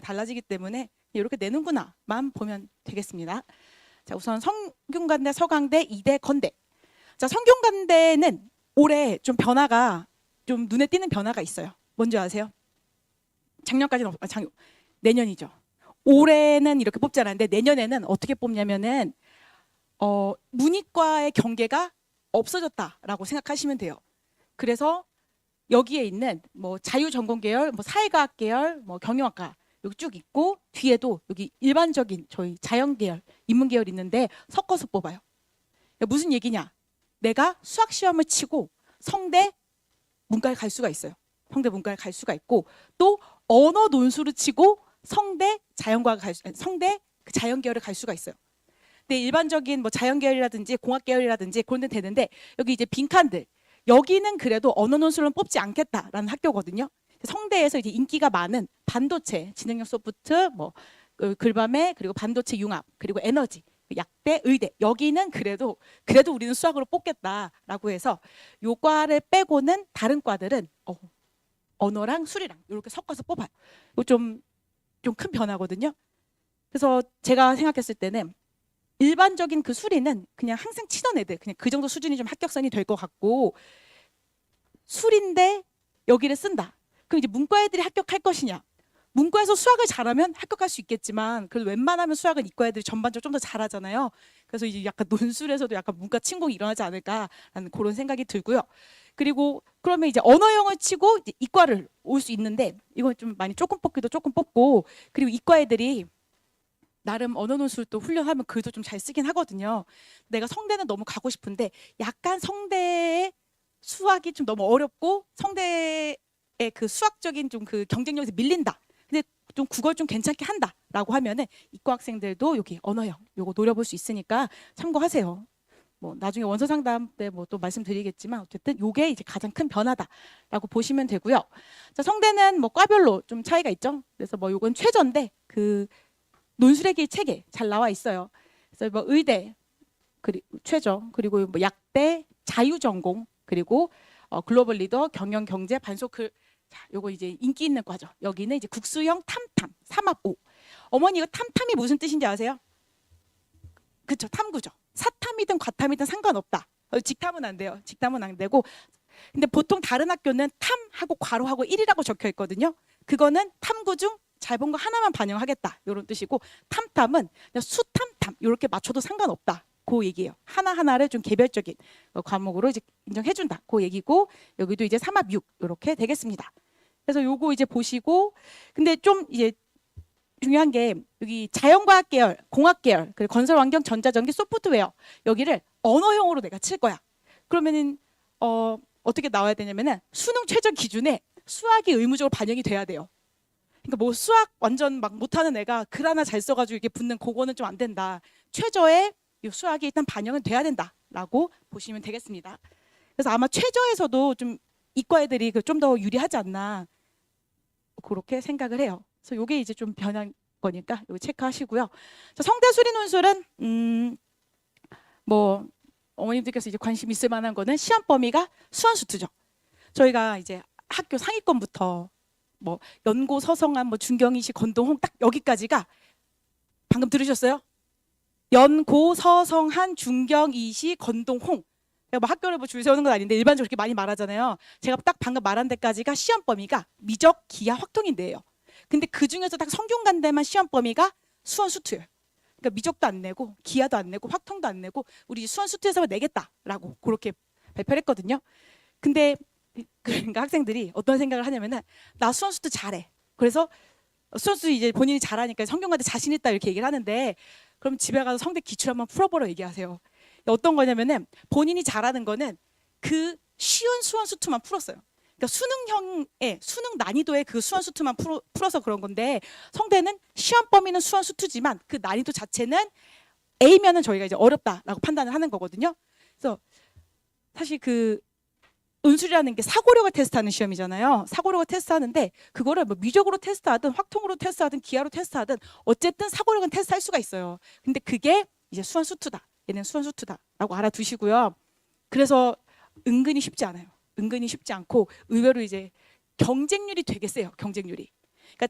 달라지기 때문에 이렇게 내는구나만 보면 되겠습니다. 자, 우선 성균관대, 서강대, 이대, 건대. 자, 성균관대는 올해 좀 변화가 좀 눈에 띄는 변화가 있어요. 뭔지 아세요? 작년까지는 내년이죠. 올해는 이렇게 뽑지 않았는데 내년에는 어떻게 뽑냐면은 문이과의 경계가 없어졌다라고 생각하시면 돼요. 그래서 여기에 있는 뭐 자유전공 계열, 뭐 사회과학 계열, 뭐 경영학과 여기 쭉 있고 뒤에도 여기 일반적인 저희 자연 계열, 인문 계열 있는데 섞어서 뽑아요. 무슨 얘기냐? 내가 수학 시험을 치고 성대 문과에 갈 수가 있어요. 성대 문과에 갈 수가 있고 또 언어 논술을 치고 성대 자연과학 성대 자연 계열을 갈 수가 있어요. 근데 일반적인 뭐 자연 계열이라든지 공학 계열이라든지 그런 데 되는데 여기 이제 빈칸들 여기는 그래도 언어 논술은 뽑지 않겠다라는 학교거든요. 성대에서 이제 인기가 많은 반도체, 지능형 소프트, 뭐 글밤에 그리고 반도체 융합 그리고 에너지, 약대, 의대 여기는 그래도 우리는 수학으로 뽑겠다라고 해서 요 과를 빼고는 다른 과들은 언어랑 술이랑 이렇게 섞어서 뽑아요. 이거 좀 큰 변화거든요. 그래서 제가 생각했을 때는 일반적인 그 수리는 그냥 항상 치던 애들 그냥 그 정도 수준이 좀 합격선이 될 것 같고 술인데 여기를 쓴다. 그럼 이제 문과 애들이 합격할 것이냐? 문과에서 수학을 잘하면 합격할 수 있겠지만 그래도 웬만하면 수학은 이과 애들이 전반적으로 좀 더 잘하잖아요. 그래서 이제 약간 논술에서도 약간 문과 침공이 일어나지 않을까라는 그런 생각이 들고요. 그리고 그러면 이제 언어형을 치고 이제 이과를 올 수 있는데 이건 좀 많이 조금 뽑기도 조금 뽑고 그리고 이과 애들이 나름 언어 논술도 훈련하면 글도 좀 잘 쓰긴 하거든요. 내가 성대는 너무 가고 싶은데 약간 성대의 수학이 좀 너무 어렵고 성대의 그 수학적인 좀 그 경쟁력에서 밀린다. 근데 좀 국어를 좀 괜찮게 한다라고 하면은 이과 학생들도 여기 언어형 요거 노려볼 수 있으니까 참고하세요. 뭐 나중에 원서 상담 때 뭐 또 말씀드리겠지만 어쨌든 요게 이제 가장 큰 변화다라고 보시면 되고요. 자, 성대는 뭐 과별로 좀 차이가 있죠. 그래서 뭐 요건 최저인데 그 논술의 길 책에 잘 나와 있어요. 그래서 뭐 의대 그리고 최저 그리고 뭐 약대 자유전공 그리고 글로벌 리더 경영 경제 반소글 자, 요거 이제 인기 있는 과죠. 여기는 이제 국수형 탐탐 3합5. 어머니 이거 탐탐이 무슨 뜻인지 아세요? 그쵸, 탐구죠. 사탐이든 과탐이든 상관없다. 직탐은 안 돼요. 직탐은 안 되고. 근데 보통 다른 학교는 탐하고 괄호하고 1이라고 적혀 있거든요. 그거는 탐구 중 잘 본 거 하나만 반영하겠다. 이런 뜻이고 탐탐은 그냥 수탐탐 이렇게 맞춰도 상관없다. 그 얘기예요. 하나하나를 좀 개별적인 과목으로 이제 인정해준다. 그 얘기고 여기도 이제 3합 6 이렇게 되겠습니다. 그래서 요거 이제 보시고 근데 좀 이제 중요한 게 여기 자연과학 계열, 공학 계열, 그리고 건설환경, 전자전기, 소프트웨어 여기를 언어형으로 내가 칠 거야. 그러면은 어떻게 나와야 되냐면은 수능 최저 기준에 수학이 의무적으로 반영이 돼야 돼요. 그러니까 뭐 수학 완전 막 못하는 애가 글 하나 잘 써가지고 이게 붙는 그거는 좀 안 된다. 최저의 이 수학이 일단 반영은 돼야 된다라고 보시면 되겠습니다. 그래서 아마 최저에서도 좀 이과 애들이 좀 더 유리하지 않나 그렇게 생각을 해요. 그래서 이게 이제 좀 변한 거니까 이거 체크하시고요. 자, 성대 수리 논술은 뭐 어머님들께서 이제 관심 있을 만한 거는 시험 범위가 수완수투죠. 저희가 이제 학교 상위권부터 뭐 연고, 서성한, 뭐 중경이시, 건동홍 딱 여기까지가 방금 들으셨어요? 연고, 서성한, 중경이시, 건동홍. 뭐 학교를 뭐 줄 세우는 건 아닌데 일반적으로 그렇게 많이 말하잖아요. 제가 딱 방금 말한 데까지가 시험 범위가 미적, 기하, 확통인데요. 근데 그 중에서 딱 성균관대만 시험 범위가 수원수투예요. 그러니까 미적도 안 내고 기하도 안 내고 확통도 안 내고 우리 수원수투에서만 내겠다라고 그렇게 발표를 했거든요. 근데 그러니까 학생들이 어떤 생각을 하냐면은 나 수원수투 잘해. 그래서 수원수투 이제 본인이 잘하니까 성균관대 자신 있다 이렇게 얘기를 하는데 그럼 집에 가서 성대 기출 한번 풀어보라 얘기하세요. 어떤 거냐면은 본인이 잘하는 거는 그 쉬운 수원수투만 풀었어요. 그러니까 수능형의 수능 난이도의 그 수원수투만 풀어서 그런 건데 성대는 시험 범위는 수원수투지만 그 난이도 자체는 A면은 저희가 이제 어렵다라고 판단을 하는 거거든요. 그래서 사실 그 논술이라는 게 사고력을 테스트하는 시험이잖아요. 사고력을 테스트하는데 그거를 뭐 미적으로 테스트하든 확통으로 테스트하든 기하로 테스트하든 어쨌든 사고력은 테스트할 수가 있어요. 근데 그게 이제 수완수투다. 얘는 수완수투다라고 알아두시고요. 그래서 은근히 쉽지 않아요. 은근히 쉽지 않고 의외로 이제 경쟁률이 되게 세요. 경쟁률이. 그러니까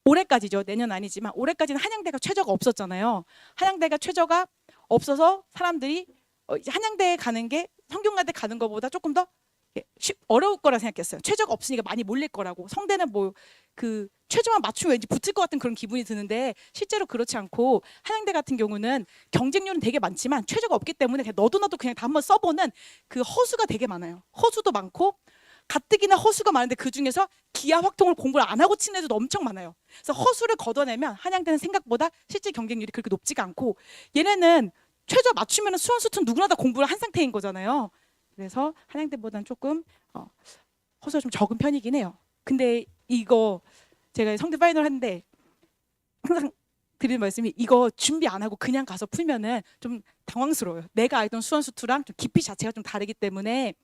올해까지죠. 내년 아니지만 올해까지는 한양대가 최저가 없었잖아요. 한양대가 최저가 없어서 사람들이 이제 한양대에 가는 게 성균관대 가는 것보다 조금 더 어려울 거라 생각했어요. 최저가 없으니까 많이 몰릴 거라고. 성대는 뭐 그 최저만 맞추면 왠지 붙을 것 같은 그런 기분이 드는데 실제로 그렇지 않고 한양대 같은 경우는 경쟁률은 되게 많지만 최저가 없기 때문에 그냥 너도 그냥 다 한번 써보는 그 허수가 되게 많아요. 허수도 많고 가뜩이나 허수가 많은데 그 중에서 기하 확통을 공부를 안 하고 친 애들도 엄청 많아요. 그래서 허수를 걷어내면 한양대는 생각보다 실제 경쟁률이 그렇게 높지가 않고 얘네는 최저 맞추면 수원 수투는 누구나 다 공부를 한 상태인 거잖아요. 그래서 한양대보다는 조금 허수가 좀 적은 편이긴 해요. 근데 이거 제가 성대 파이널 하는데 항상 드리는 말씀이 이거 준비 안 하고 그냥 가서 풀면은 좀 당황스러워요. 내가 알던 수원 수투랑 좀 깊이 자체가 좀 다르기 때문에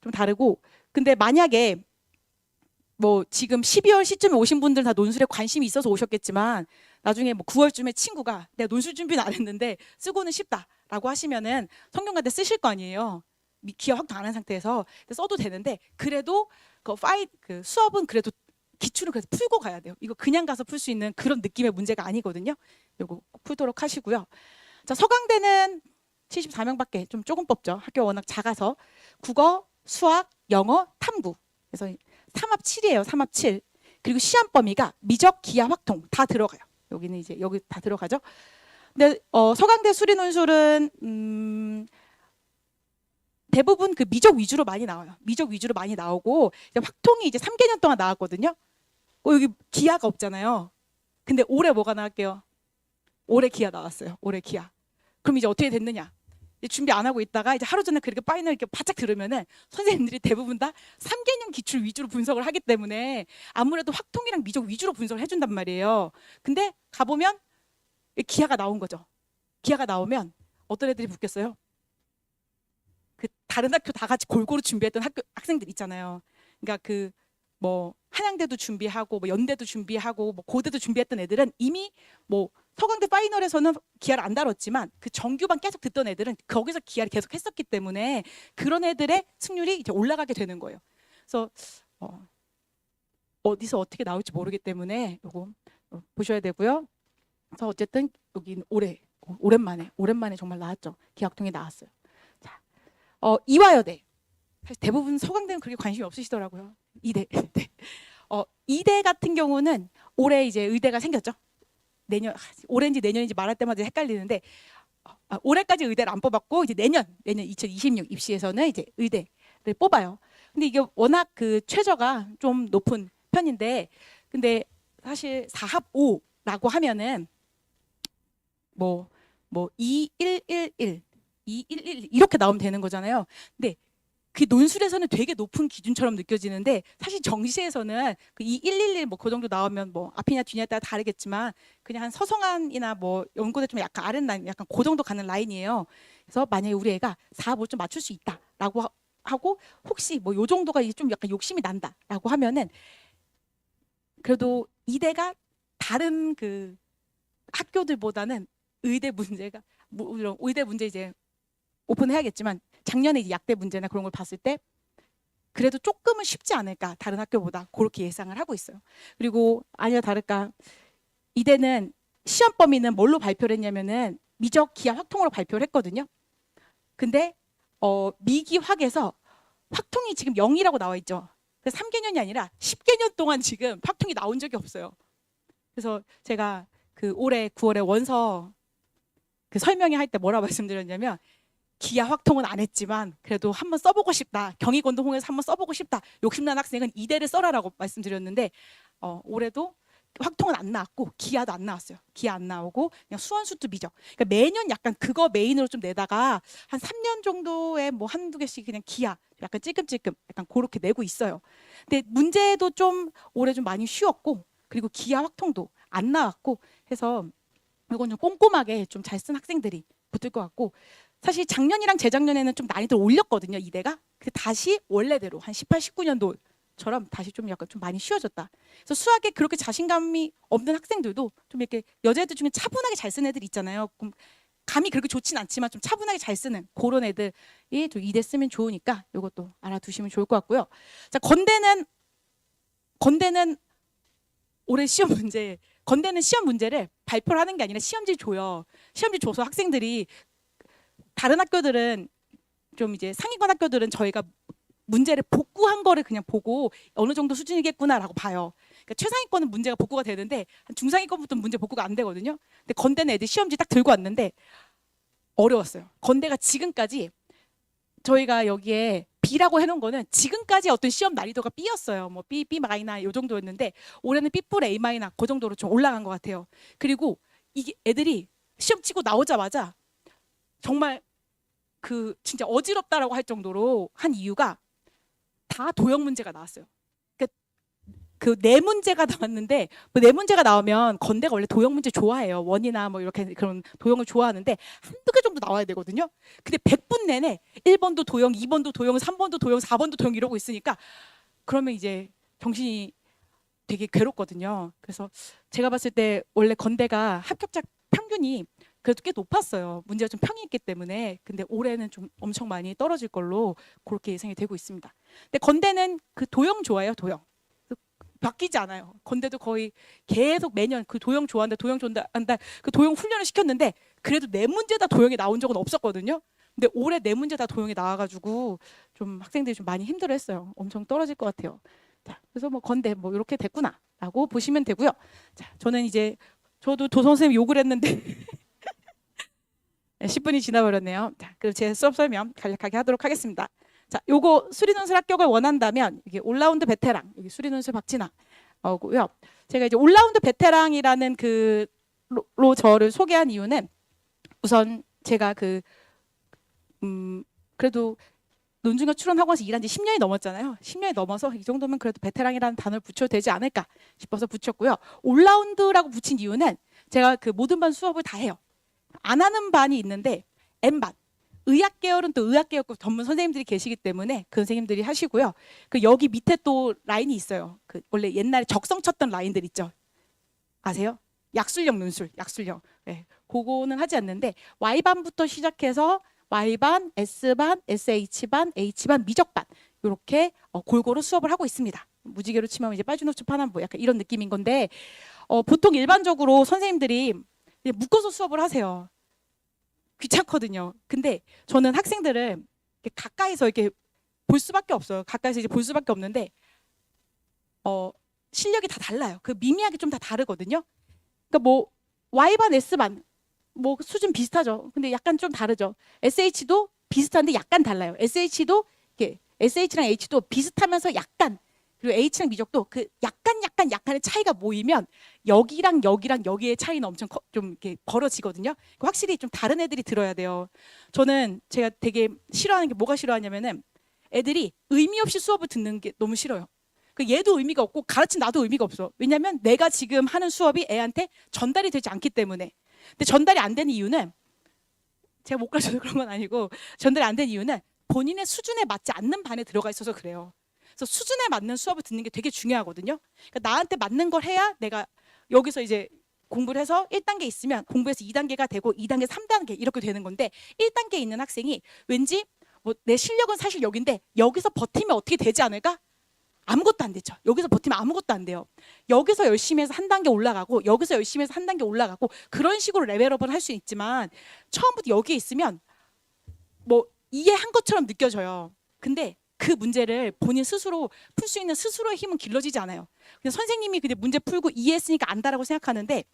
좀 다르고 근데 만약에 뭐 지금 12월 시점에 오신 분들 다 논술에 관심이 있어서 오셨겠지만 나중에 뭐 9월쯤에 친구가 내가 논술 준비는 안 했는데 쓰고는 싶다라고 하시면은 성균관대 쓰실 거 아니에요. 기하 확정 안 한 상태에서 써도 되는데 그래도 그 수업은 그래도 기출은 그래서 풀고 가야 돼요. 이거 그냥 가서 풀 수 있는 그런 느낌의 문제가 아니거든요. 이거 꼭 풀도록 하시고요. 자, 서강대는 74명밖에 좀 조금 뽑죠. 학교가 워낙 작아서 국어, 수학, 영어, 탐구. 그래서 3합 7이에요. 3합 7. 그리고 시험 범위가 미적, 기하, 확통 다 들어가요. 여기는 이제 여기 다 들어가죠. 근데 서강대 수리논술은 대부분 그 미적 위주로 많이 나와요. 미적 위주로 많이 나오고 이제 확통이 이제 3개년 동안 나왔거든요. 여기 기하가 없잖아요. 근데 올해 뭐가 나왔게요? 올해 기하 나왔어요. 올해 기하. 그럼 이제 어떻게 됐느냐? 이제 준비 안 하고 있다가 이제 하루 전에 그렇게 파이널 이렇게 바짝 들으면은 선생님들이 대부분 다 3개년 기출 위주로 분석을 하기 때문에 아무래도 확통이랑 미적 위주로 분석을 해준단 말이에요. 근데 가보면 기하가 나온 거죠. 기하가 나오면 어떤 애들이 붙겠어요? 그 다른 학교 다 같이 골고루 준비했던 학생들 있잖아요. 그러니까 그 뭐 한양대도 준비하고 뭐 연대도 준비하고 뭐 고대도 준비했던 애들은 이미 뭐 서강대 파이널에서는 기하를 안 다뤘지만 그 정규반 계속 듣던 애들은 거기서 기하를 계속 했었기 때문에 그런 애들의 승률이 이제 올라가게 되는 거예요. 그래서 어디서 어떻게 나올지 모르기 때문에 이거 보셔야 되고요. 그래서 어쨌든 여기 오랜만에 정말 나왔죠. 기하학통이 나왔어요. 자, 이화여대. 사실 대부분 서강대는 그렇게 관심이 없으시더라고요. 이대. 네. 이대 같은 경우는 올해 이제 의대가 생겼죠. 올해인지 내년인지 말할 때마다 헷갈리는데 올해까지 의대를 안 뽑았고 이제 내년 2026 입시에서는 이제 의대를 뽑아요. 근데 이게 워낙 그 최저가 좀 높은 편인데 근데 사실 4합 5라고 하면은 뭐 2111, 2111 이렇게 나오면 되는 거잖아요. 근데 그 논술에서는 되게 높은 기준처럼 느껴지는데 사실 정시에서는 그 2111 뭐 그 정도 나오면 뭐 앞이냐 뒤냐에 따라 다르겠지만 그냥 한 서성한이나 뭐 연고대 좀 약간 아랫라인 약간 그 정도 가는 라인이에요. 그래서 만약에 우리 애가 4, 5 좀 맞출 수 있다라고 하고 혹시 뭐 요 정도가 좀 약간 욕심이 난다라고 하면은 그래도 이대가 다른 그 학교들보다는 의대 문제가 물론 의대 문제 이제 오픈해야겠지만 작년에 이제 약대 문제나 그런 걸 봤을 때 그래도 조금은 쉽지 않을까 다른 학교보다 그렇게 예상을 하고 있어요. 그리고 아니나 다를까 이대는 시험 범위는 뭘로 발표를 했냐면은 미적 기하 확통으로 발표를 했거든요. 근데 미기확에서 확통이 지금 0이라고 나와 있죠. 그래서 3개년이 아니라 10개년 동안 지금 확통이 나온 적이 없어요. 그래서 제가 그 올해 9월에 원서 그 설명회 할 때 뭐라고 말씀드렸냐면 기하 확통은 안 했지만 그래도 한번 써보고 싶다. 경희권도홍에서 한번 써보고 싶다. 욕심난 학생은 이대를 써라라고 말씀드렸는데 올해도 확통은 안 나왔고 기하도 안 나왔어요. 기하 안 나오고 그냥 수원수투 미적. 그러니까 매년 약간 그거 메인으로 좀 내다가 한 3년 정도에 뭐 한두 개씩 그냥 기하 약간 찔끔찔끔 약간 그렇게 내고 있어요. 근데 문제도 좀 올해 좀 많이 쉬웠고 그리고 기하 확통도 안 나왔고 해서 이건 좀 꼼꼼하게 좀 잘 쓴 학생들이 붙을 것 같고 사실 작년이랑 재작년에는 좀 난이도를 올렸거든요. 이대가. 근데 다시 원래대로 한 18, 19년도처럼 다시 좀 약간 좀 많이 쉬워졌다. 그래서 수학에 그렇게 자신감이 없는 학생들도 좀 이렇게 여자애들 중에 차분하게 잘 쓰는 애들 있잖아요. 감이 그렇게 좋진 않지만 좀 차분하게 잘 쓰는 그런 애들이 좀 이대 쓰면 좋으니까 이것도 알아두시면 좋을 것 같고요. 자, 건대는 올해 시험 문제, 건대는 시험 문제를 발표를 하는 게 아니라 시험지 줘요. 시험지 줘서 학생들이, 다른 학교들은 좀 이제 상위권 학교들은 저희가 문제를 복구한 거를 그냥 보고 어느 정도 수준이겠구나라고 봐요. 그러니까 최상위권은 문제가 복구가 되는데 한 중상위권부터 문제 복구가 안 되거든요. 근데 건대는 애들 시험지 딱 들고 왔는데 어려웠어요. 건대가 지금까지, 저희가 여기에 B라고 해놓은 거는 지금까지 어떤 시험 난이도가 B였어요. 뭐 B, B 마이너 요 정도였는데 올해는 B 풀 A 마이너 그 정도로 좀 올라간 것 같아요. 그리고 이게 애들이 시험 치고 나오자마자 정말 그 진짜 어지럽다라고 할 정도로 한 이유가 다 도형 문제가 나왔어요. 그 네 문제가 나왔는데, 뭐 네 문제가 나오면 건대가 원래 도형 문제 좋아해요. 원이나 뭐 이렇게 그런 도형을 좋아하는데 한두 개 정도 나와야 되거든요. 근데 100분 내내 1번도 도형, 2번도 도형, 3번도 도형, 4번도 도형 이러고 있으니까 그러면 이제 정신이 되게 괴롭거든요. 그래서 제가 봤을 때 원래 건대가 합격자 평균이 그래도 꽤 높았어요. 문제가 좀 평이 있기 때문에. 근데 올해는 좀 엄청 많이 떨어질 걸로 그렇게 예상이 되고 있습니다. 근데 건대는 그 도형 좋아해요, 도형. 바뀌지 않아요. 건대도 거의 계속 매년 그 도형 좋아한다, 도형 좋아한다, 그 도형 훈련을 시켰는데 그래도 네 문제 다 도형이 나온 적은 없었거든요. 근데 올해 네 문제 다 도형이 나와가지고 좀 학생들이 좀 많이 힘들어했어요. 엄청 떨어질 것 같아요. 자, 그래서 뭐 건대 뭐 이렇게 됐구나라고 보시면 되고요. 자, 저는 이제 저도 도 선생님 욕을 했는데 10분이 지나버렸네요. 자, 그럼 제 수업 설명 간략하게 하도록 하겠습니다. 자, 요거 수리논술 합격을 원한다면 이게 올라운드 베테랑, 여기 수리논술 박진아고요. 제가 이제 올라운드 베테랑이라는 그로 저를 소개한 이유는 우선 제가 그래도 논중과 추론학원에서 일한 지 10년이 넘었잖아요. 10년이 넘어서 이 정도면 그래도 베테랑이라는 단어를 붙여도 되지 않을까 싶어서 붙였고요. 올라운드라고 붙인 이유는 제가 그 모든 반 수업을 다 해요. 안 하는 반이 있는데 N반. 의학 계열은 또 의학 계열 전문 선생님들이 계시기 때문에 그 선생님들이 하시고요. 그 여기 밑에 또 라인이 있어요. 그 원래 옛날에 적성 쳤던 라인들 있죠. 아세요? 약술형 논술, 약술형. 네, 그거는 하지 않는데 Y반부터 시작해서 Y반, S반, SH반, H반, 미적반 이렇게 골고루 수업을 하고 있습니다. 무지개로 치면 이제 빠주노츠 파남보 약간 이런 느낌인 건데 보통 일반적으로 선생님들이 묶어서 수업을 하세요. 귀찮거든요. 근데 저는 학생들을 이렇게 가까이서 이렇게 볼 수밖에 없어요. 가까이서 이제 볼 수밖에 없는데 실력이 다 달라요. 그 미미하게 좀 다 다르거든요. 그러니까 뭐 Y반, S반 뭐 수준 비슷하죠. 근데 약간 좀 다르죠. SH도 비슷한데 약간 달라요. SH도 이렇게 SH랑 H도 비슷하면서 약간, 그리고 H랑 미적도 그 약간의 차이가 모이면 여기랑 여기의 차이는 엄청 좀 이렇게 벌어지거든요. 확실히 좀 다른 애들이 들어야 돼요. 저는 제가 되게 싫어하는 게 뭐가 싫어하냐면은 애들이 의미 없이 수업을 듣는 게 너무 싫어요. 그 얘도 의미가 없고 가르친 나도 의미가 없어. 왜냐면 내가 지금 하는 수업이 애한테 전달이 되지 않기 때문에. 근데 전달이 안 되는 이유는 제가 못 가르쳐서 그런 건 아니고 전달이 안 되는 이유는 본인의 수준에 맞지 않는 반에 들어가 있어서 그래요. 그래서 수준에 맞는 수업을 듣는 게 되게 중요하거든요. 그러니까 나한테 맞는 걸 해야 내가 여기서 이제 공부를 해서 1단계 있으면 공부해서 2단계가 되고 2단계, 3단계 이렇게 되는 건데 1단계에 있는 학생이 왠지 뭐 내 실력은 사실 여긴데 여기서 버티면 어떻게 되지 않을까? 아무것도 안 되죠. 여기서 버티면 아무것도 안 돼요. 여기서 열심히 해서 한 단계 올라가고 여기서 열심히 해서 한 단계 올라가고 그런 식으로 레벨업을 할 수 있지만 처음부터 여기에 있으면 뭐 이해한 것처럼 느껴져요. 근데 그 문제를 본인 스스로 풀 수 있는 스스로의 힘은 길러지지 않아요. 그냥 선생님이 그냥 문제 풀고 이해했으니까 안다라고 생각하는데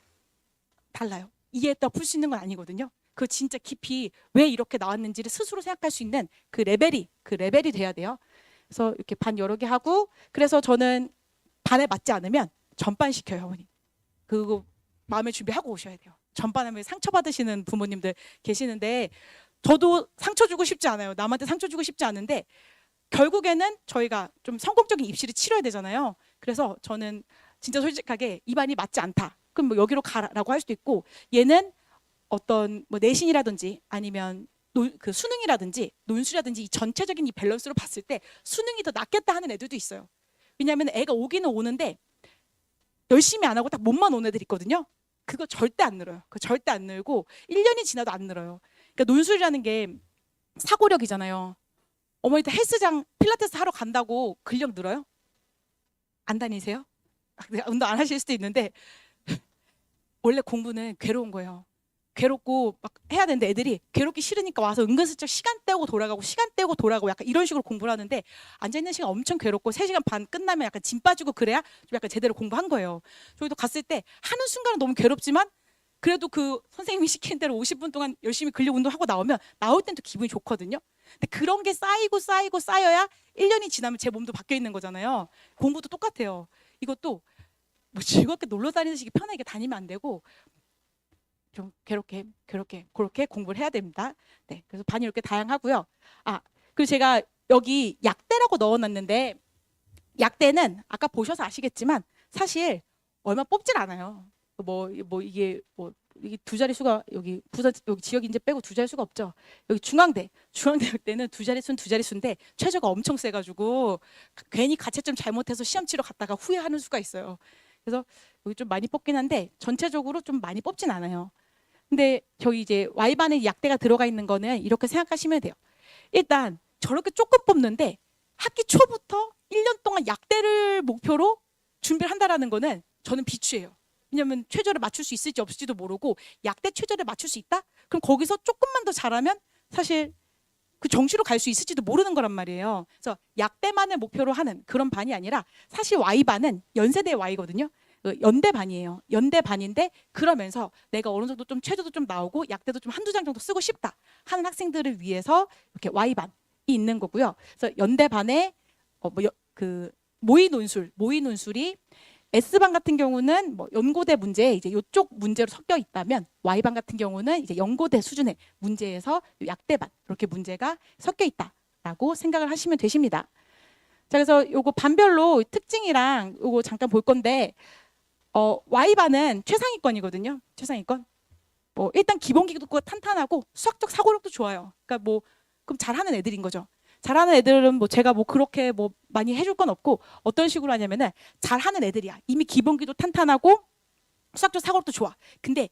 달라요. 이해했다고 풀 수 있는 건 아니거든요. 그 진짜 깊이 왜 이렇게 나왔는지를 스스로 생각할 수 있는 그 레벨이 돼야 돼요. 그래서 이렇게 반 여러 개 하고, 그래서 저는 반에 맞지 않으면 전반 시켜요, 어머니. 그거 마음의 준비하고 오셔야 돼요. 전반하면 상처받으시는 부모님들 계시는데 저도 상처 주고 싶지 않아요. 남한테 상처 주고 싶지 않은데 결국에는 저희가 좀 성공적인 입시를 치러야 되잖아요. 그래서 저는 진짜 솔직하게 이 반이 맞지 않다. 그럼 뭐 여기로 가라고 할 수도 있고, 얘는 어떤 뭐 내신이라든지 아니면 그 수능이라든지 논술이라든지 이 전체적인 이 밸런스로 봤을 때 수능이 더 낫겠다 하는 애들도 있어요. 왜냐하면 애가 오기는 오는데 열심히 안 하고 딱 몸만 온 애들 있거든요. 그거 절대 안 늘어요. 그거 절대 안 늘고 1년이 지나도 안 늘어요. 그러니까 논술이라는 게 사고력이잖아요. 어머니들 헬스장 필라테스 하러 간다고 근력 늘어요? 안 다니세요? 운동 안 하실 수도 있는데 원래 공부는 괴로운 거예요. 괴롭고 막 해야 되는데 애들이 괴롭기 싫으니까 와서 은근슬쩍 시간 때우고 돌아가고 약간 이런 식으로 공부를 하는데 앉아있는 시간 엄청 괴롭고 3시간 반 끝나면 약간 짐 빠지고 그래야 좀 약간 제대로 공부한 거예요. 저희도 갔을 때 하는 순간은 너무 괴롭지만 그래도 그 선생님이 시키는 대로 50분 동안 열심히 근력 운동하고 나오면 나올 땐 또 기분이 좋거든요. 근데 그런 게 쌓여야 1년이 지나면 제 몸도 바뀌어 있는 거잖아요. 공부도 똑같아요. 이것도 뭐 즐겁게 놀러 다니는 식이 편하게 다니면 안 되고 좀 그렇게 공부를 해야 됩니다. 네, 그래서 반이 이렇게 다양하고요. 그리고 제가 여기 약대라고 넣어놨는데 약대는 아까 보셔서 아시겠지만 사실 얼마 뽑질 않아요. 이게 두 자릿수가 여기 여기 지역 인재 빼고 두 자릿수가 없죠. 여기 중앙대 약대는 두 자릿수인데 최저가 엄청 세가지고 괜히 가채점 잘못해서 시험 치러 갔다가 후회하는 수가 있어요. 그래서 여기 좀 많이 뽑긴 한데 전체적으로 좀 많이 뽑진 않아요. 근데 저희 이제 Y반에 약대가 들어가 있는 거는 이렇게 생각하시면 돼요. 일단 저렇게 조금 뽑는데 학기 초부터 1년 동안 약대를 목표로 준비를 한다라는 거는 저는 비추예요. 왜냐하면 최저를 맞출 수 있을지 없을지도 모르고 약대 최저를 맞출 수 있다? 그럼 거기서 조금만 더 잘하면 사실 그 정시로 갈 수 있을지도 모르는 거란 말이에요. 그래서 약대만을 목표로 하는 그런 반이 아니라 사실 Y반은 연세대 Y거든요. 연대반이에요. 연대반인데 그러면서 내가 어느 정도 좀 최저도 좀 나오고 약대도 좀 한두 장 정도 쓰고 싶다 하는 학생들을 위해서 이렇게 Y반이 있는 거고요. 그래서 연대반에 모의 논술이 S반 같은 경우는 뭐 연고대 문제에 이제 이쪽 문제로 섞여 있다면 Y반 같은 경우는 이제 연고대 수준의 문제에서 약대반 이렇게 문제가 섞여 있다라고 생각을 하시면 되십니다. 자, 그래서 요거 반별로 특징이랑 요거 잠깐 볼 건데 Y반은 최상위권이거든요. 최상위권. 일단 기본기도 탄탄하고 수학적 사고력도 좋아요. 그러니까 그럼 잘하는 애들인 거죠. 잘하는 애들은 제가 그렇게 많이 해줄 건 없고 어떤 식으로 하냐면은 잘하는 애들이야. 이미 기본기도 탄탄하고 수학적 사고력도 좋아. 근데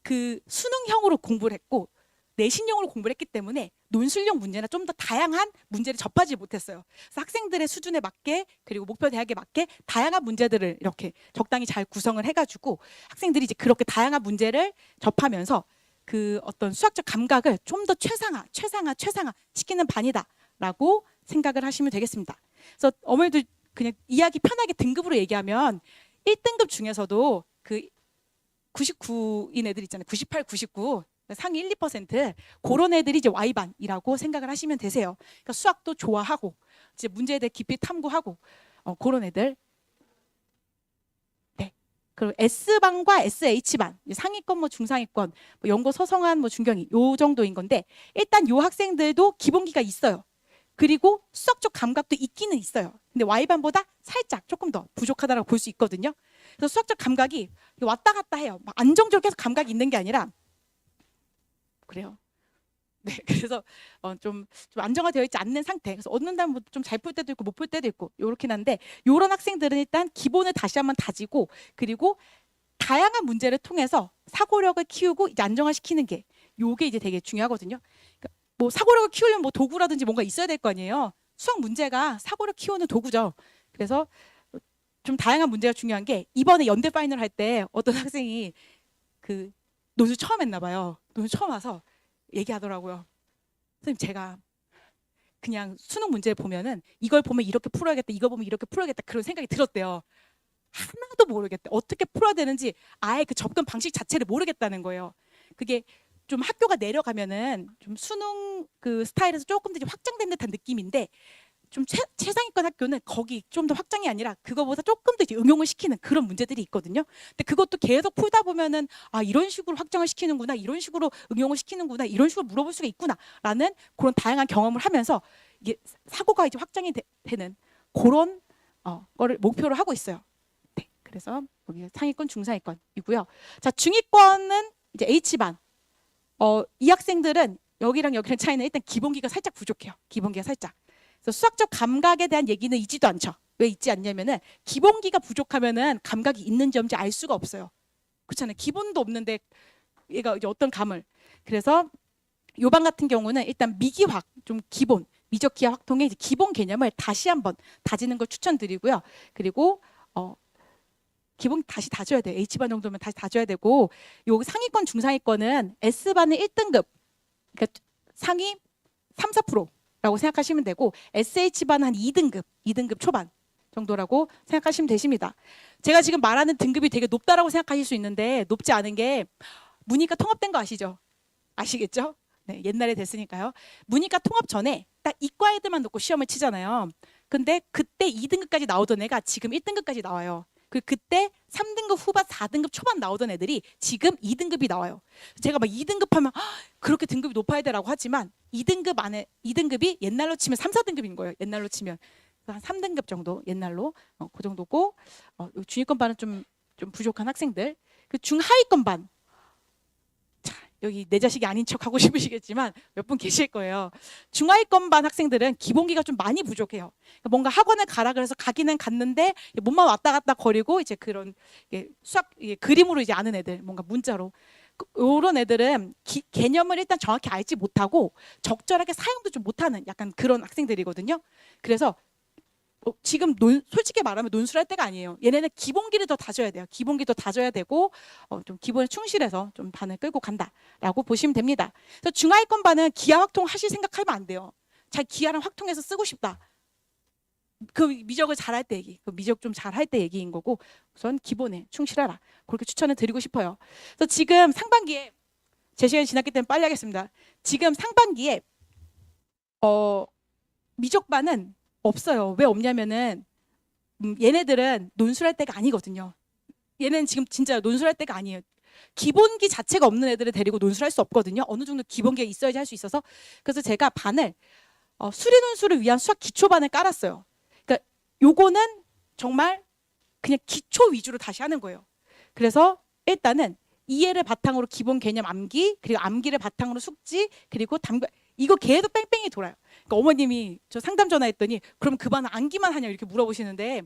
그 수능형으로 공부를 했고 내신형으로 공부를 했기 때문에 논술형 문제나 좀 더 다양한 문제를 접하지 못했어요. 그래서 학생들의 수준에 맞게 그리고 목표 대학에 맞게 다양한 문제들을 이렇게 적당히 잘 구성을 해가지고 학생들이 이제 그렇게 다양한 문제를 접하면서 그 어떤 수학적 감각을 좀 더 최상화 시키는 반이다라고 생각을 하시면 되겠습니다. 그래서 어머니들 그냥 이야기 편하게 등급으로 얘기하면 1등급 중에서도 그 99인 애들 있잖아요. 98, 99. 상위 1, 2% 그런 애들이 이제 Y반이라고 생각을 하시면 되세요. 그러니까 수학도 좋아하고 이제 문제에 대해 깊이 탐구하고 그런 애들. 네. 그리고 S반과 SH반 상위권 중상위권 연고 서성한 중경위 요 정도인 건데 일단 요 학생들도 기본기가 있어요. 그리고 수학적 감각도 있기는 있어요. 근데 Y반보다 살짝 조금 더 부족하다고 볼 수 있거든요. 그래서 수학적 감각이 왔다 갔다 해요. 막 안정적으로 계속 감각이 있는 게 아니라 그래요. 네, 그래서 좀 안정화되어 있지 않는 상태. 그래서 어느 날은 좀 잘 풀 때도 있고 못 풀 때도 있고 이렇긴 한데 이런 학생들은 일단 기본을 다시 한번 다지고 그리고 다양한 문제를 통해서 사고력을 키우고 이제 안정화시키는 게 요게 이제 되게 중요하거든요. 그러니까 사고력을 키우려면 도구라든지 뭔가 있어야 될 거 아니에요. 수학 문제가 사고력 키우는 도구죠. 그래서 좀 다양한 문제가 중요한 게 이번에 연대 파이널 할 때 어떤 학생이 그 논술 처음 했나 봐요. 논술 처음 와서 얘기하더라고요. 선생님 제가 그냥 수능 문제를 보면은 이걸 보면 이렇게 풀어야겠다, 이거 보면 이렇게 풀어야겠다 그런 생각이 들었대요. 하나도 모르겠대. 어떻게 풀어야 되는지 아예 그 접근 방식 자체를 모르겠다는 거예요. 그게 좀 학교가 내려가면은 좀 수능 그 스타일에서 조금 더 확장된 듯한 느낌인데 좀 최상위권 학교는 거기 좀 더 확장이 아니라 그거보다 조금 더 이제 응용을 시키는 그런 문제들이 있거든요. 근데 그것도 계속 풀다 보면은 이런 식으로 확장을 시키는구나, 이런 식으로 응용을 시키는구나, 이런 식으로 물어볼 수가 있구나라는 그런 다양한 경험을 하면서 이게 사고가 이제 확장이 되는 그런 거를 목표로 하고 있어요. 네, 그래서 여기 상위권, 중상위권이고요. 자, 중위권은 이제 H반. 이 학생들은 여기랑 차이는 일단 기본기가 살짝 부족해요. 기본기가 살짝. 그래서 수학적 감각에 대한 얘기는 있지도 않죠. 왜 있지 않냐면은 기본기가 부족하면은 감각이 있는지 없는지 알 수가 없어요. 그렇잖아요. 기본도 없는데 얘가 이제 어떤 감을. 그래서 요반 같은 경우는 일단 미기화 좀 기본 미적 기하 확통의 이제 기본 개념을 다시 한번 다지는 걸 추천드리고요. 그리고 기본 다시 다져야 돼요. H반 정도면 다시 다져야 되고, 요 상위권, 중상위권은 S반은 1등급, 그러니까 상위 3, 4%라고 생각하시면 되고, SH반은 한 2등급 초반 정도라고 생각하시면 되십니다. 제가 지금 말하는 등급이 되게 높다라고 생각하실 수 있는데, 높지 않은 게 문이과 통합된 거 아시죠? 아시겠죠? 네, 옛날에 됐으니까요. 문이과 통합 전에 딱 이과 애들만 놓고 시험을 치잖아요. 근데 그때 2등급까지 나오던 애가 지금 1등급까지 나와요. 그때 3등급 후반, 4등급 초반 나오던 애들이 지금 2등급이 나와요. 제가 막 2등급 하면 그렇게 등급이 높아야 되라고 하지만 2등급 안에 2등급이 옛날로 치면 3, 4등급인 거예요. 옛날로 치면 한 3등급 정도 옛날로 그 정도고, 중위권 반은 좀 부족한 학생들, 그 중하위권 반, 여기 내 자식이 아닌 척 하고 싶으시겠지만 몇 분 계실 거예요. 중하위권 반 학생들은 기본기가 좀 많이 부족해요. 그러니까 뭔가 학원을 가라 그래서 가기는 갔는데 몸만 왔다 갔다 거리고 이제 그런 수학 그림으로 이제 아는 애들, 뭔가 문자로 이런 애들은 개념을 일단 정확히 알지 못하고 적절하게 사용도 좀 못하는 약간 그런 학생들이거든요. 그래서 지금 솔직히 말하면 논술할 때가 아니에요. 얘네는 기본기를 더 다져야 돼요. 기본기 더 다져야 되고 좀 기본에 충실해서 좀 반을 끌고 간다라고 보시면 됩니다. 그래서 중하위권 반은 기하 확통 하실 생각하면 안 돼요. 잘 기하랑 확통해서 쓰고 싶다. 그 미적을 잘할 때 얘기, 그 미적 좀 잘할 때 얘기인 거고, 우선 기본에 충실하라. 그렇게 추천을 드리고 싶어요. 그래서 지금 상반기에 제 시간이 지났기 때문에 빨리 하겠습니다. 지금 상반기에 미적반은 없어요. 왜 없냐면은 얘네들은 논술할 때가 아니거든요. 얘는 지금 진짜 논술할 때가 아니에요. 기본기 자체가 없는 애들을 데리고 논술할 수 없거든요. 어느 정도 기본기가 있어야지 할 수 있어서. 그래서 제가 반을 수리 논술을 위한 수학 기초반을 깔았어요. 그러니까 요거는 정말 그냥 기초 위주로 다시 하는 거예요. 그래서 일단은 이해를 바탕으로 기본 개념 암기, 그리고 암기를 바탕으로 숙지, 그리고 이거 계속 뺑뺑이 돌아요. 그러니까 어머님이 저 상담 전화했더니 그럼 그 반 암기만 하냐 이렇게 물어보시는데,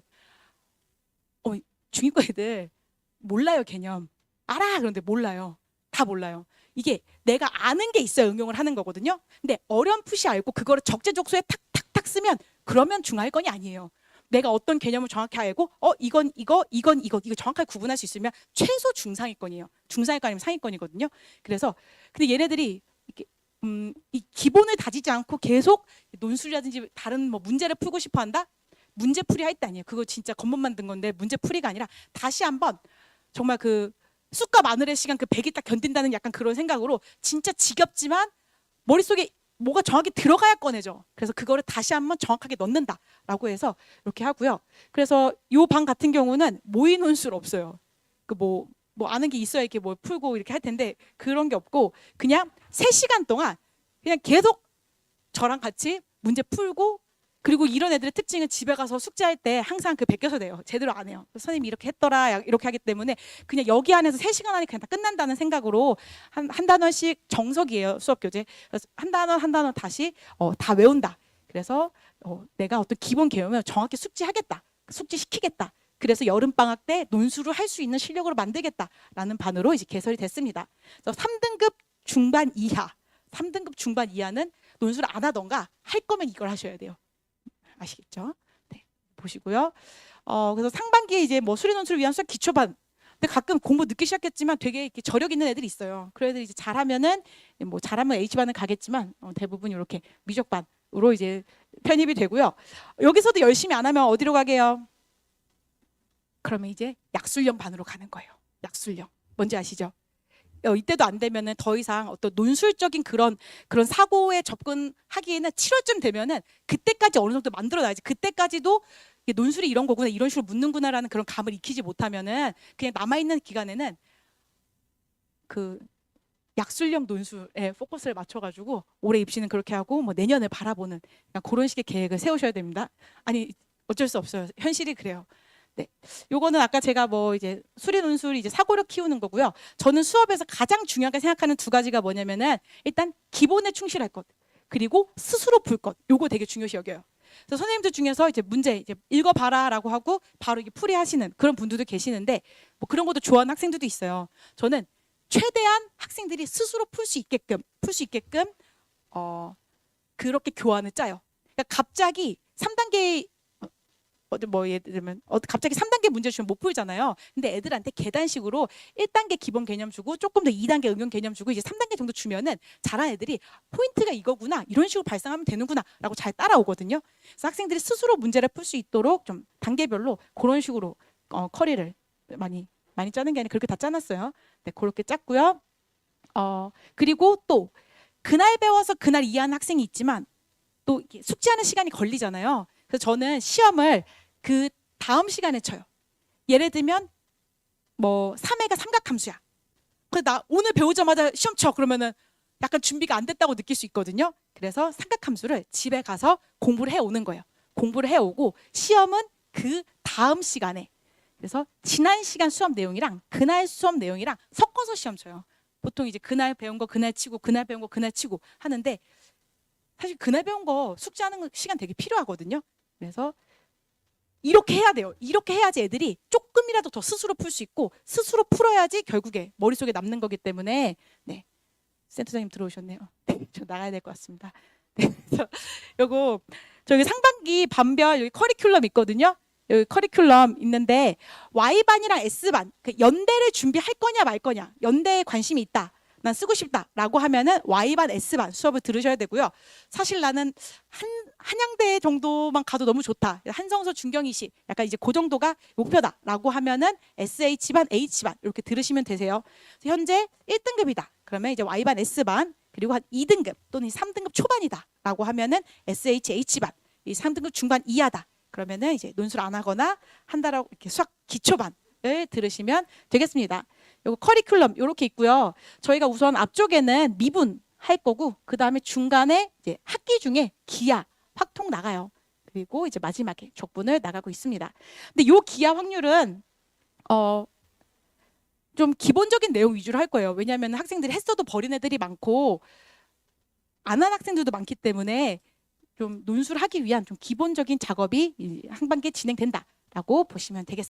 중위권 애들 몰라요. 개념 알아 그런데 몰라요. 다 몰라요. 이게 내가 아는 게 있어야 응용을 하는 거거든요. 근데 어렴풋이 알고 그거를 적재적소에 탁탁탁 쓰면 그러면 중하위권이 아니에요. 내가 어떤 개념을 정확히 알고 이건 이거 정확하게 구분할 수 있으면 최소 중상위권이에요. 중상위권 아니면 상위권이거든요. 그래서 근데 얘네들이 이렇게 이 기본을 다지지 않고 계속 논술이라든지 다른 뭐 문제를 풀고 싶어 한다? 문제풀이 할 때 아니에요. 그거 진짜 겉멋 만든 건데 문제풀이가 아니라 다시 한번 정말 그 쑥과 마늘의 시간 그 100이 딱 견딘다는 약간 그런 생각으로 진짜 지겹지만 머릿속에 뭐가 정확히 들어가야 꺼내죠. 그래서 그거를 다시 한번 정확하게 넣는다라고 해서 이렇게 하고요. 그래서 요 방 같은 경우는 모의 논술 없어요. 그 뭐 아는 게 있어야 이렇게 뭐 풀고 이렇게 할 텐데 그런 게 없고 그냥 3시간 동안 그냥 계속 저랑 같이 문제 풀고, 그리고 이런 애들의 특징은 집에 가서 숙제할 때 항상 그 베껴서 내요. 제대로 안 해요. 선생님이 이렇게 했더라 이렇게 하기 때문에 그냥 여기 안에서 3시간 안에 그냥 다 끝난다는 생각으로 한 단원씩 정석이에요. 수업 교재. 그래서 한 단원 다시 다 외운다. 그래서 내가 어떤 기본 개념을 정확히 숙지하겠다. 숙지시키겠다. 그래서 여름방학 때 논술을 할 수 있는 실력으로 만들겠다라는 반으로 이제 개설이 됐습니다. 그래서 3등급 중반 이하, 3등급 중반 이하는 논술을 안 하던가 할 거면 이걸 하셔야 돼요. 아시겠죠? 네, 보시고요. 그래서 상반기에 이제 뭐 수리 논술을 위한 수학 기초반. 근데 가끔 공부 늦게 시작했지만 되게 이렇게 저력 있는 애들이 있어요. 그런 애들이 이제 잘하면은 뭐 잘하면 H반은 가겠지만 대부분 이렇게 미적반으로 이제 편입이 되고요. 여기서도 열심히 안 하면 어디로 가게요? 그러면 이제 약술형 반으로 가는 거예요. 약술형. 뭔지 아시죠? 이때도 안 되면은 더 이상 어떤 논술적인 그런 사고에 접근하기에는 7월쯤 되면은 그때까지 어느 정도 만들어놔야지. 그때까지도 논술이 이런 거구나, 이런 식으로 묻는구나라는 그런 감을 익히지 못하면은 그냥 남아있는 기간에는 그 약술형 논술에 포커스를 맞춰가지고 올해 입시는 그렇게 하고 뭐 내년을 바라보는 그런 식의 계획을 세우셔야 됩니다. 아니 어쩔 수 없어요. 현실이 그래요. 네, 요거는 아까 제가 뭐 이제 수리 논술 이제 사고력 키우는 거고요. 저는 수업에서 가장 중요하게 생각하는 2가지가 뭐냐면은 일단 기본에 충실할 것, 그리고 스스로 풀 것. 요거 되게 중요시 여겨요. 그래서 선생님들 중에서 이제 문제 이제 읽어봐라라고 하고 바로 이게 풀이하시는 그런 분들도 계시는데 뭐 그런 것도 좋아하는 학생들도 있어요. 저는 최대한 학생들이 스스로 풀 수 있게끔 그렇게 교환을 짜요. 그러니까 갑자기 3단계 뭐 예를 들면 갑자기 3단계 문제 주면 못 풀잖아요. 근데 애들한테 계단식으로 1단계 기본 개념 주고 조금 더 2단계 응용 개념 주고 이제 3단계 정도 주면은 잘하는 애들이 포인트가 이거구나 이런 식으로 발상하면 되는구나라고 잘 따라오거든요. 그래서 학생들이 스스로 문제를 풀 수 있도록 좀 단계별로 그런 식으로 커리를 많이 짜는 게 아니라 그렇게 다 짜놨어요. 네, 그렇게 짰고요. 그리고 또 그날 배워서 그날 이해하는 학생이 있지만 또 숙지하는 시간이 걸리잖아요. 그래서 저는 시험을 그 다음 시간에 쳐요. 예를 들면 뭐 3회가 삼각함수야. 그래서 나 오늘 배우자마자 시험 쳐. 그러면은 약간 준비가 안 됐다고 느낄 수 있거든요. 그래서 삼각함수를 집에 가서 공부를 해오는 거예요. 공부를 해오고 시험은 그 다음 시간에. 그래서 지난 시간 수업 내용이랑 그날 수업 내용이랑 섞어서 시험 쳐요. 보통 이제 그날 배운 거 그날 치고 그날 배운 거 그날 치고 하는데 사실 그날 배운 거 숙지하는 시간 되게 필요하거든요. 그래서 이렇게 해야 돼요. 이렇게 해야지 애들이 조금이라도 더 스스로 풀 수 있고 스스로 풀어야지 결국에 머릿속에 남는 거기 때문에 네. 센터장님 들어오셨네요. 네, 저 나가야 될 것 같습니다. 네, 그래서 요거 저기 상반기 반별 여기 커리큘럼 있거든요. 여기 커리큘럼 있는데 Y반이랑 S반 그 연대를 준비할 거냐 말 거냐 연대에 관심이 있다. 난 쓰고 싶다라고 하면은 Y반, S반 수업을 들으셔야 되고요. 사실 나는 한양대 정도만 가도 너무 좋다. 한성서 중경이시 약간 이제 그 정도가 목표다라고 하면은 SH반, H반 이렇게 들으시면 되세요. 현재 1등급이다. 그러면 이제 Y반, S반 그리고 한 2등급 또는 3등급 초반이다라고 하면은 SH, H반 이 3등급 중반 이하다. 그러면은 이제 논술 안 하거나 한다라고 이렇게 수학 기초반을 들으시면 되겠습니다. 요거 커리큘럼 이렇게 있고요. 저희가 우선 앞쪽에는 미분 할 거고 그 다음에 중간에 이제 학기 중에 기하 확통 나가요. 그리고 이제 마지막에 적분을 나가고 있습니다. 근데 요 기하 확률은 좀 기본적인 내용 위주로 할 거예요. 왜냐하면 학생들이 했어도 버린 애들이 많고 안 한 학생들도 많기 때문에 좀 논술하기 위한 좀 기본적인 작업이 이 상반기에 진행된다라고 보시면 되겠습니다.